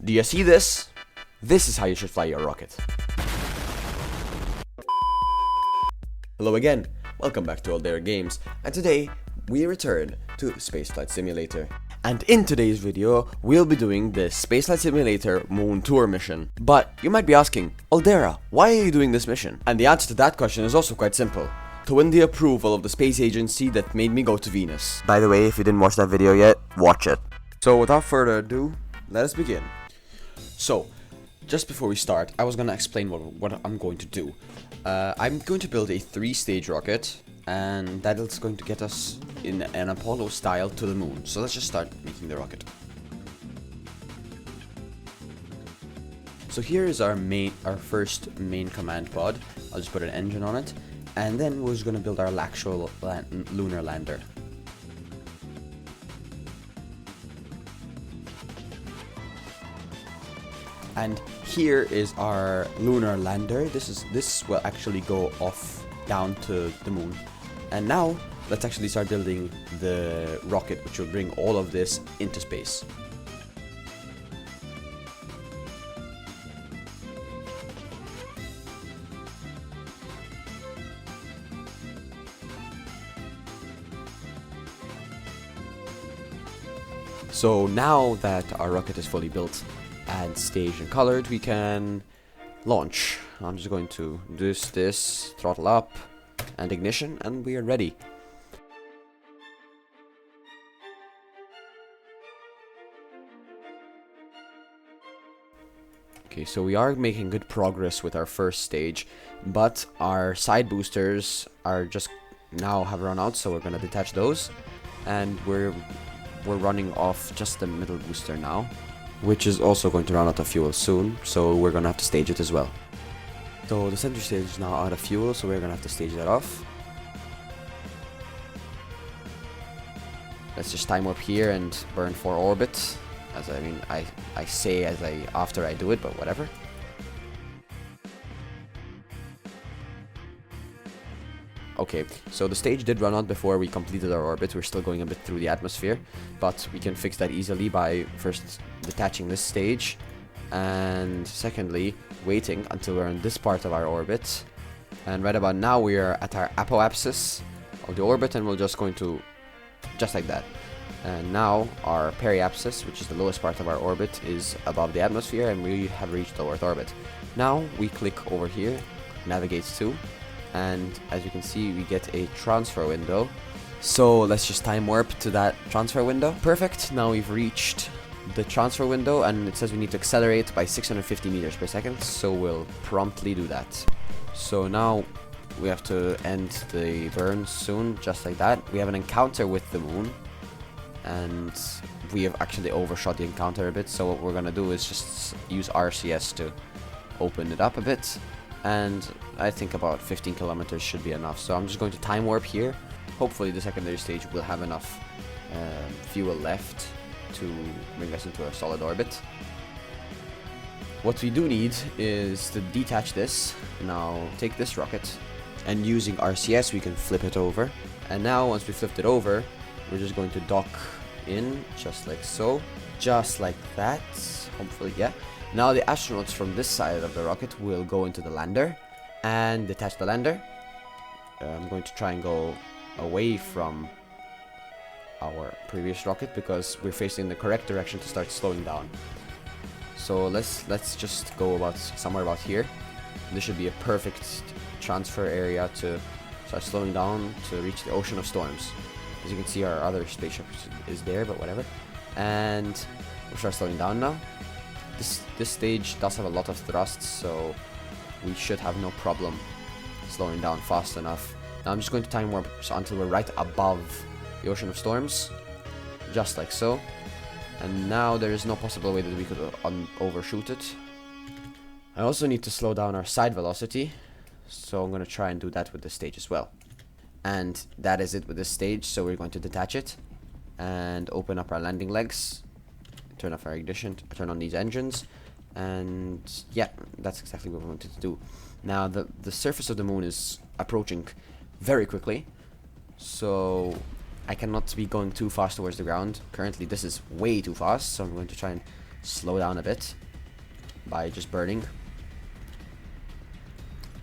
Do you see this? This is how you should fly your rocket. Hello again, welcome back to All Dare Games, and today we return to Spaceflight Simulator. And in today's video, we'll be doing the Spaceflight Simulator Moon Tour mission. But you might be asking, Aldera, why are you doing this mission? And the answer to that question is also quite simple. To win the approval of the space agency that made me go to Venus. By the way, if you didn't watch that video yet, watch it. So without further ado, let us begin. So, just before we start, I was gonna explain what I'm going to do. I'm going to build a 3-stage rocket, and that is going to get us in an Apollo style to the moon. So let's just start making the rocket. So here is our first main command pod. I'll just put an engine on it, and then we're just going to build our actual lunar lander. And here is our lunar lander. This will actually go off down to the moon. And now let's actually start building the rocket, which will bring all of this into space. So now that our rocket is fully built and staged and colored, we can launch. I'm just going to do this, throttle up, and ignition, and we are ready. Okay, so we are making good progress with our first stage, but our side boosters are just now have run out, so we're going to detach those, and we're running off just the middle booster now, which is also going to run out of fuel soon, so we're going to have to stage it as well. So the center stage is now out of fuel, so we're going to have to stage that off. Let's just time warp here and burn 4 orbit. I say after I do it, but whatever. Okay, so the stage did run out before we completed our orbit. We're still going a bit through the atmosphere, but we can fix that easily by first detaching this stage, and secondly waiting until we're in this part of our orbit. And right about now we are at our apoapsis of the orbit, and we're just going to just like that. And now our periapsis, which is the lowest part of our orbit, is above the atmosphere, and we have reached the Earth orbit. Now we click over here, navigate to, and as you can see we get a transfer window. So let's just time warp to that transfer window. Perfect, now we've reached the transfer window, and it says we need to accelerate by 650 meters per second, so we'll promptly do that. So now we have to end the burn soon, just like that. We have an encounter with the moon, and we have actually overshot the encounter a bit, so what we're gonna do is just use RCS to open it up a bit, and I think about 15 kilometers should be enough. So I'm just going to time warp here. Hopefully the secondary stage will have enough fuel left to bring us into a solid orbit. What we do need is to detach this. Now take this rocket, and using RCS we can flip it over. And now once we flipped it over, we're just going to dock in just like so, just like that, hopefully. Yeah, now the astronauts from this side of the rocket will go into the lander and detach the lander. I'm going to try and go away from our previous rocket because we're facing the correct direction to start slowing down. So let's just go about somewhere about here. This should be a perfect transfer area to start slowing down to reach the ocean of storms. As you can see, our other spaceship is there, but whatever. And we'll start slowing down now. This stage does have a lot of thrusts, so we should have no problem slowing down fast enough. Now I'm just going to time warp until we're right above the ocean of storms, just like so. And now there is no possible way that we could overshoot it. I also need to slow down our side velocity, so I'm going to try and do that with this stage as well. And that is it with this stage, so we're going to detach it and open up our landing legs, turn off our ignition, turn on these engines, and yeah, that's exactly what we wanted to do. Now the surface of the moon is approaching very quickly, so I cannot be going too fast towards the ground. Currently this is way too fast, so I'm going to try and slow down a bit by just burning.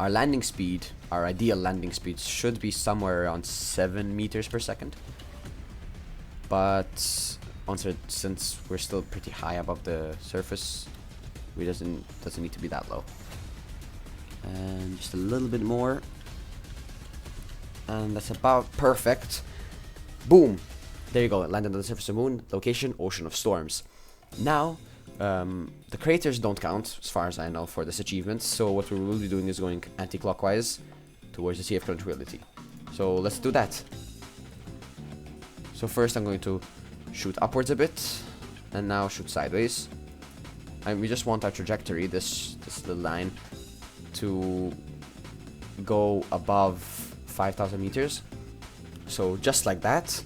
Our landing speed, our ideal landing speed, should be somewhere around 7 meters per second. But since we're still pretty high above the surface, we doesn't need to be that low. And just a little bit more, and that's about perfect. Boom! There you go. It landed on the surface of the moon. Location: Ocean of Storms. Now, the craters don't count, as far as I know, for this achievement. So what we will be doing is going anti-clockwise towards the Sea of Tranquility. So let's do that. So first I'm going to shoot upwards a bit, and now shoot sideways. And we just want our trajectory, this little line, to go above 5,000 meters. So just like that,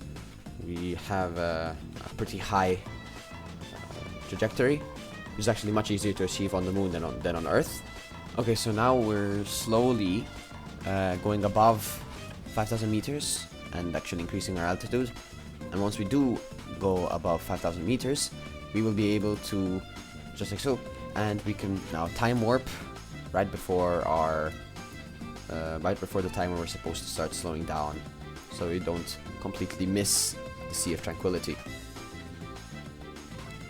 we have a pretty high trajectory. Which is actually much easier to achieve on the moon than on Earth. Okay, so now we're slowly going above 5,000 meters and actually increasing our altitude. And once we do go above 5,000 meters, we will be able to, just like so, and we can now time warp right before the time when we're supposed to start slowing down, so we don't completely miss the Sea of Tranquility.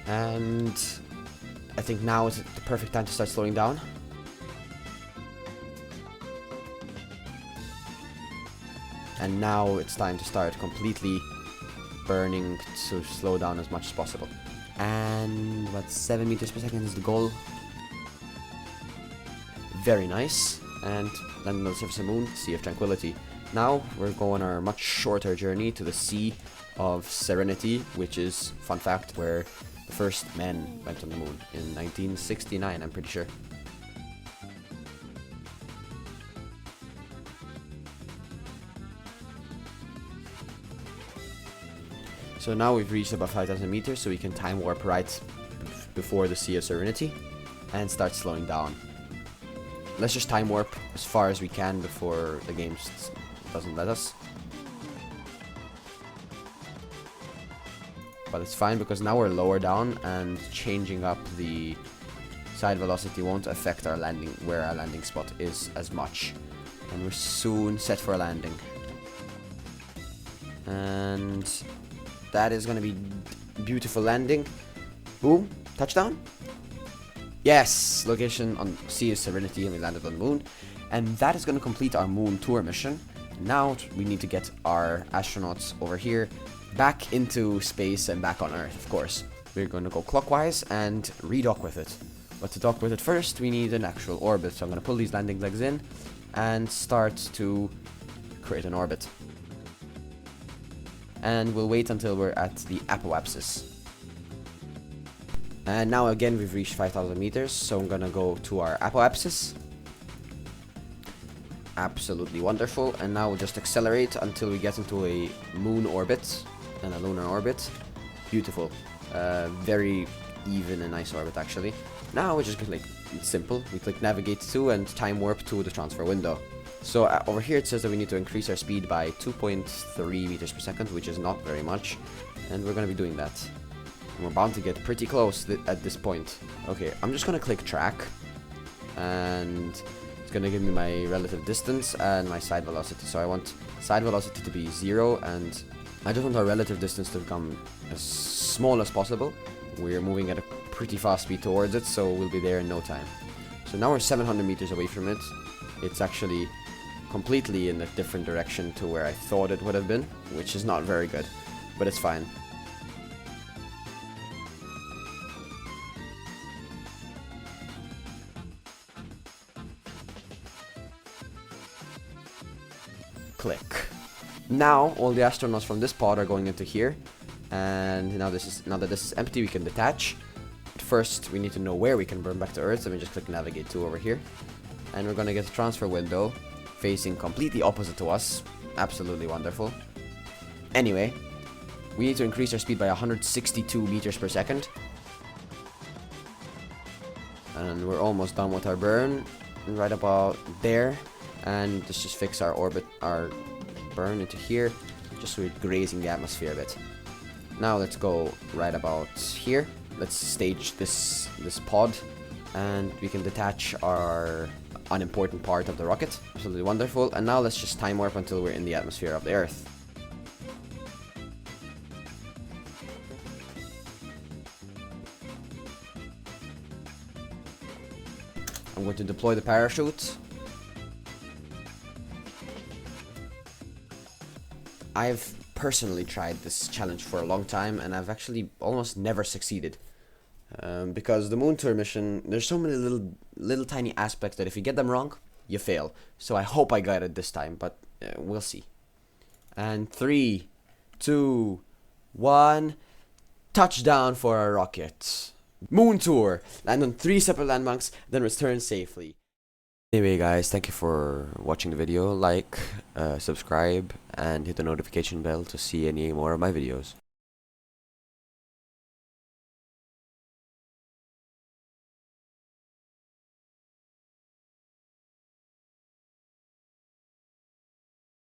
And I think now is the perfect time to start slowing down. And now it's time to start completely burning to slow down as much as possible. And what, 7 meters per second is the goal. Very nice. And landing on the surface of the moon, Sea of Tranquility. Now we're going our much shorter journey to the Sea of Serenity, which is, fun fact, where the first men went on the moon in 1969, I'm pretty sure. So now we've reached about 5,000 meters, so we can time warp right before the Sea of Serenity and start slowing down. Let's just time warp as far as we can before the game doesn't let us. But it's fine because now we're lower down, and changing up the side velocity won't affect our landing, where our landing spot is, as much. And we're soon set for a landing. And that is going to be beautiful landing. Boom, touchdown. Yes, location on Sea of Serenity, and we landed on the moon. And that is going to complete our moon tour mission. Now we need to get our astronauts over here back into space and back on Earth, of course. We're going to go clockwise and redock with it. But to dock with it first, we need an actual orbit. So I'm going to pull these landing legs in and start to create an orbit. And we'll wait until we're at the apoapsis. And now again we've reached 5,000 meters, so I'm gonna go to our apoapsis. Absolutely wonderful. And now we'll just accelerate until we get into a moon orbit and a lunar orbit. Beautiful. Very even and nice orbit, actually. Now we're just gonna, it's simple. We click navigate to and time warp to the transfer window. So over here it says that we need to increase our speed by 2.3 meters per second, which is not very much. And we're going to be doing that. And we're bound to get pretty close at this point. Okay, I'm just going to click track. And it's going to give me my relative distance and my side velocity. So I want side velocity to be 0, and I just want our relative distance to become as small as possible. We're moving at a pretty fast speed towards it, so we'll be there in no time. So now we're 700 meters away from it. It's actually completely in a different direction to where I thought it would have been, which is not very good, but it's fine. Click. Now all the astronauts from this pod are going into here, and now that this is empty, we can detach. But first we need to know where we can burn back to Earth, so we just click navigate to over here, and we're gonna get a transfer window facing completely opposite to us. Absolutely wonderful. Anyway, we need to increase our speed by 162 meters per second. And we're almost done with our burn, right about there. And let's just fix our orbit, our burn into here, just so we're grazing the atmosphere a bit. Now let's go right about here. let's stage this pod, and we can detach our unimportant part of the rocket. Absolutely wonderful. And now let's just time warp until we're in the atmosphere of the Earth. I'm going to deploy the parachute. I've personally tried this challenge for a long time, and I've actually almost never succeeded. Because the moon tour mission, there's so many little tiny aspects that if you get them wrong, you fail. So I hope I got it this time, but we'll see. And 3, 2, 1, touchdown for our rocket. Moon tour. Land on 3 separate landmarks, then return safely. Anyway guys, thank you for watching the video. Like, subscribe, and hit the notification bell to see any more of my videos.